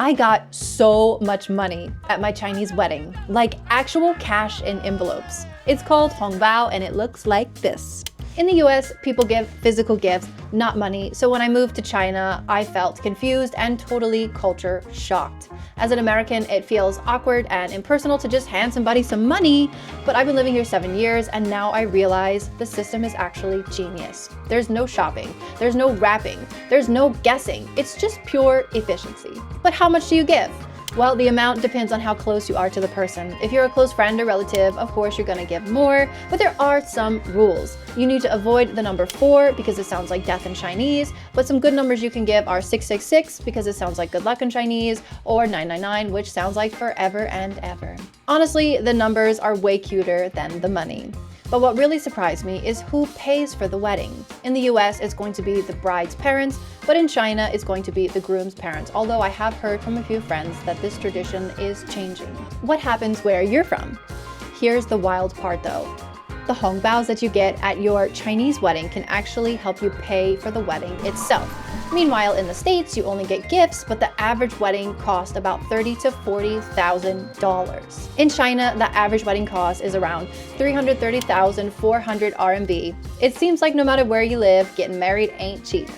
I got so much money at my Chinese wedding, like actual cash in envelopes. It's called hongbao and it looks like this. In the US, people give physical gifts, not money, so when I moved to China, I felt confused and totally culture shocked. As an American, it feels awkward and impersonal to just hand somebody some money, but I've been living here 7 years and now I realize the system is actually genius. There's no shopping, there's no wrapping, there's no guessing, it's just pure efficiency. But how much do you give? Well, the amount depends on how close you are to the person. If you're a close friend or relative, of course you're gonna give more, but there are some rules. You need to avoid the number 4 because it sounds like death in Chinese, but some good numbers you can give are 666 because it sounds like good luck in Chinese, or 999, which sounds like forever and ever. Honestly, the numbers are way cuter than the money. But what really surprised me is who pays for the wedding. In the US, it's going to be the bride's parents, but in China, it's going to be the groom's parents, although I have heard from a few friends that this tradition is changing. What happens where you're from? Here's the wild part though. The hongbaos that you get at your Chinese wedding can actually help you pay for the wedding itself. Meanwhile, in the States, you only get gifts, but the average wedding costs about $30,000 to $40,000. In China, the average wedding cost is around 330,400 RMB. It seems like no matter where you live, getting married ain't cheap.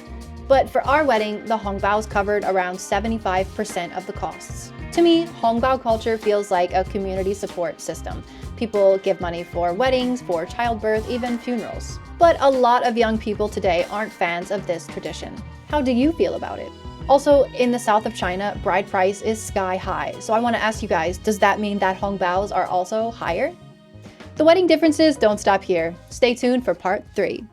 But for our wedding, the hongbaos covered around 75% of the costs. To me, hongbao culture feels like a community support system. People give money for weddings, for childbirth, even funerals. But a lot of young people today aren't fans of this tradition. How do you feel about it? Also, in the south of China, bride price is sky high. So I want to ask you guys, does that mean that hongbaos are also higher? The wedding differences don't stop here. Stay tuned for part 3.